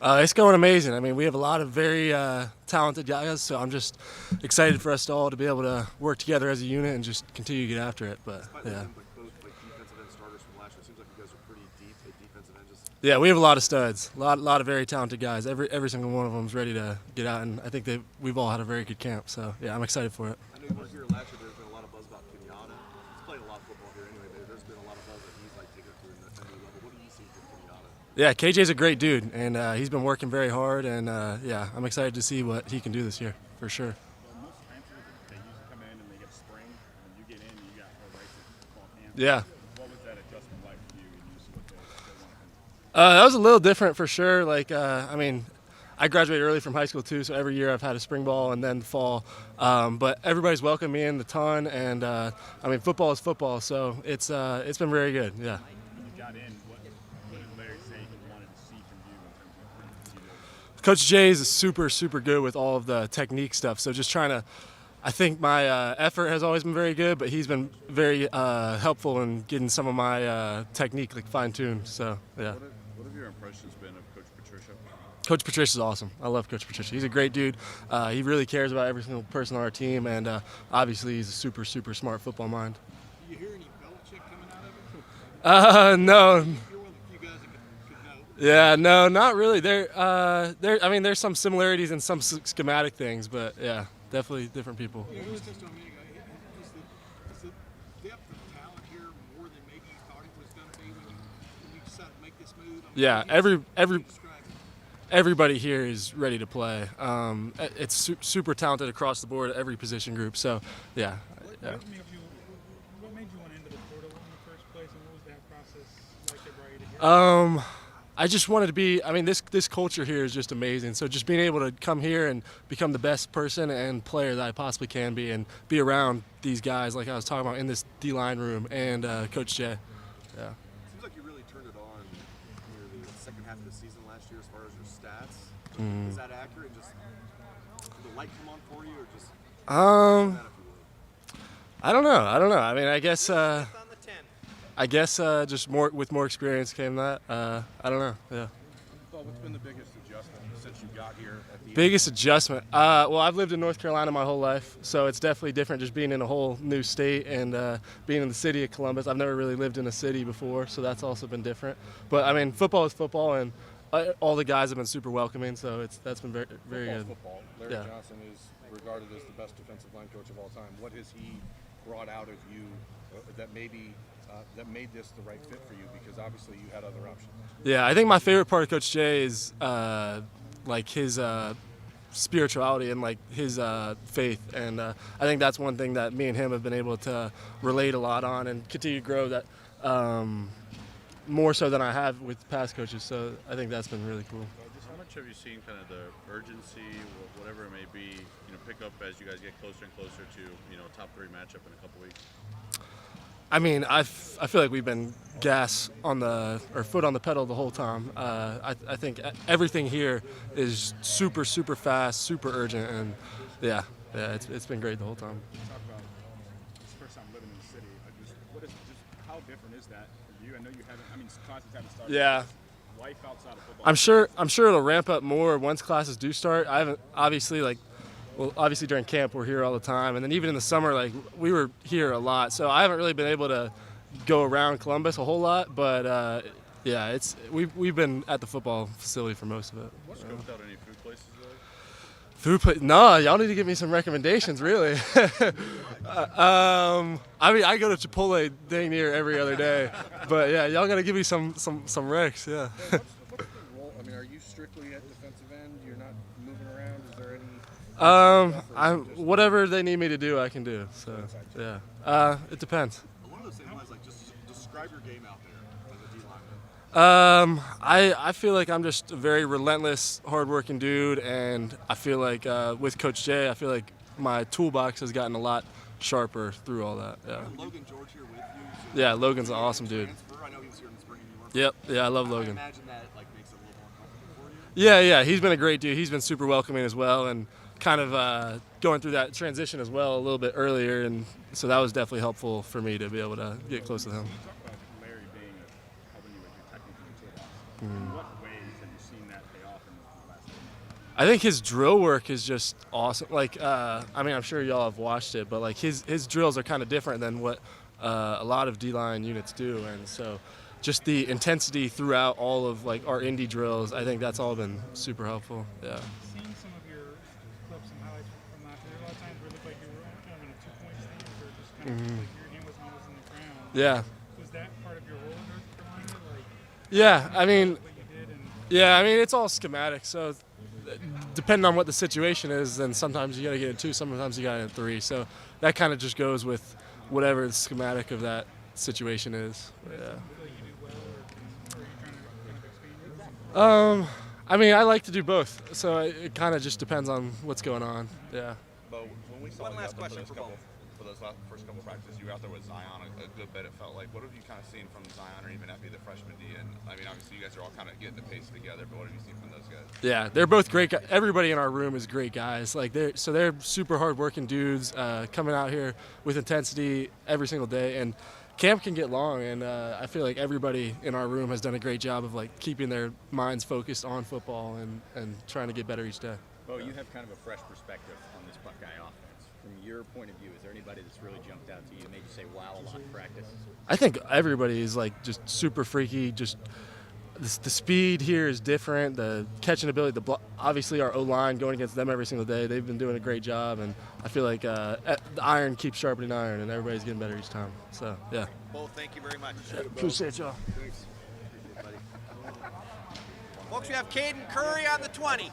It's going amazing. I mean, we have a lot of very talented guys, so I'm just excited for us all to be able to work together as a unit and just continue to get after it. But Despite yeah, losing both defensive end starters from last year, it seems like you guys are pretty deep at defensive end. Just yeah, we have a lot of studs, a lot of very talented guys. Every single one of them is ready to get out, and I think we've all had a very good camp. So yeah, I'm excited for it. I know you were here last year. There's been a lot of buzz about Kenyatta. He's played a lot of football here anyway. But there's been a lot of buzz that he's like taking it to a new level. What do you see from Kenyatta? Yeah, KJ's a great dude, and he's been working very hard, and yeah, I'm excited to see what he can do this year for sure. Well, most transfers, they usually come in and they get spring, and you get in and you got no rights to fall camp. Yeah. What was that adjustment like for you when you see what they want to come? That was a little different for sure. Like, I mean, I graduated early from high school too, so every year I've had a spring ball and then fall. But everybody's welcomed me in a ton, and I mean, football is football, so it's been very good. Yeah. When you got in, what did Larry say he wanted to see from you in terms of Coach Jay is super good with all of the technique stuff. So just trying to. I think my effort has always been very good, but he's been very helpful in getting some of my technique like fine-tuned. So yeah. What have your impressions been of Coach Patricia? Coach Patricia's awesome. I love Coach Patricia. He's a great dude. He really cares about every single person on our team, and obviously he's a super smart football mind. Do you hear any Belichick coming out of it? No. You're one of the few guys that could know. Yeah, no, not really. I mean, there's some similarities in some schematic things, but yeah, definitely different people. You know, you touched on a minute ago. Is the depth of talent here more than maybe you thought it was going to be when you decided to make this move? I mean, Yeah, describe it. everybody here is ready to play. It's super talented across the board at every position group. So yeah. What made you want into the portal in the first place, and what was that process like to ready to get? I just wanted to be. I mean, this culture here is just amazing. So just being able to come here and become the best person and player that I possibly can be, and be around these guys like I was talking about in this D-line room and Coach Jay. Yeah. Seems like you really turned it on near the second half of the season last year as far as your stats. Mm-hmm. Is that accurate? Just did the light come on for you, or just that, if you would? I don't know. I mean, I guess On the 10. just more experience came that. I don't know. Yeah. Well, what's been the biggest adjustment since you got here at the Biggest adjustment. Well, I've lived in North Carolina my whole life, so it's definitely different just being in a whole new state and being in the city of Columbus. I've never really lived in a city before, so that's also been different. But I mean, football is football, and all the guys have been super welcoming, so that's been very good. Football. Larry Yeah. Johnson is regarded as the best defensive line coach of all time. What has he brought out of you that maybe that made this the right fit for you? Because obviously you had other options. Yeah, I think my favorite part of Coach Jay is like his spirituality and like his faith, and I think that's one thing that me and him have been able to relate a lot on and continue to grow that more so than I have with past coaches. So I think that's been really cool. Just how much have you seen kind of the urgency, whatever it may be, pick up as you guys get closer and closer to, top 3 matchup in a couple weeks? I mean, I feel like we've been foot on the pedal the whole time. I think everything here is super fast, super urgent, and yeah, it's been great the whole time. Talk about this first time living in the city. How different is that for you? I know you haven't. I mean, classes haven't started. Yeah. Life outside of football. I'm sure it'll ramp up more once classes do start. I haven't obviously during camp we're here all the time, and then even in the summer, like we were here a lot. So I haven't really been able to go around Columbus a whole lot, but yeah, we've been at the football facility for most of it. Scoped out any food places there? No, y'all need to give me some recommendations, really. I mean, I go to Chipotle dang near every other day, but yeah, y'all gotta give me some recs, yeah. What's the role? I mean, are you strictly at defensive end? You're not moving around? Is there any? Whatever they need me to do, I can do. So yeah, it depends. Along those same lines, like just describe your game out there as a D lineman. I feel like I'm just a very relentless, hardworking dude, and I feel like with Coach Jay, I feel like my toolbox has gotten a lot sharper through all that. Yeah. Logan George here with you. Yeah, Logan's an awesome dude. I know he was here in the spring and you weren't. Yep. Yeah, I love I Logan. imagine that makes it a little more comfortable for you. Yeah, he's been a great dude. He's been super welcoming as well, and kind of going through that transition as well a little bit earlier, and so that was definitely helpful for me to be able to get close to him. Talk about Larry helping you with your technical toolbox. In what ways have you seen that pay off in I think his drill work is just awesome. Like, I mean, I'm sure y'all have watched it, but like his drills are kind of different than what a lot of D-line units do, and so just the intensity throughout all of like our indie drills, I think that's all been super helpful. Yeah. Seeing some of your clips and highlights from last year, a lot of times where it looked like you were kind of in a 2-point stance or just kind of like your hand was almost in the ground. Yeah. Was that part of your role in North Carolina? Like, Yeah. I mean, what you did and yeah. I mean, it's all schematic, so depending on what the situation is, then sometimes you got to get it 2, sometimes you got it 3. So that kind of just goes with whatever the schematic of that situation is. Yeah. feel like you do well, or are you trying to kind of expand it? I mean, I like to do both, so it kind of just depends on what's going on. Yeah. But when we saw One you last out there question for Beau. for those first couple practices, you were out there with Zion a good bit. It felt like. What have you kind of seen from Zion or even Effie, the freshman D? And I mean, obviously you guys are all kind of getting the pace together, but what have you seen from those guys? Yeah, they're both great guys. Everybody in our room is great guys. Like they're super hardworking dudes coming out here with intensity every single day. And camp can get long, and I feel like everybody in our room has done a great job of like keeping their minds focused on football and trying to get better each day. Beau, you have kind of a fresh perspective on this Buckeye offense. From your point of view, is there anybody that's really jumped out to you, made you say, wow, a lot in practice? I think everybody is like just super freaky. Just the speed here is different. The catching ability, obviously our O-line going against them every single day. They've been doing a great job, and I feel like the iron keeps sharpening iron, and everybody's getting better each time. So yeah. Beau, thank you very much. Appreciate y'all. Folks, we have Caden Curry on the 20.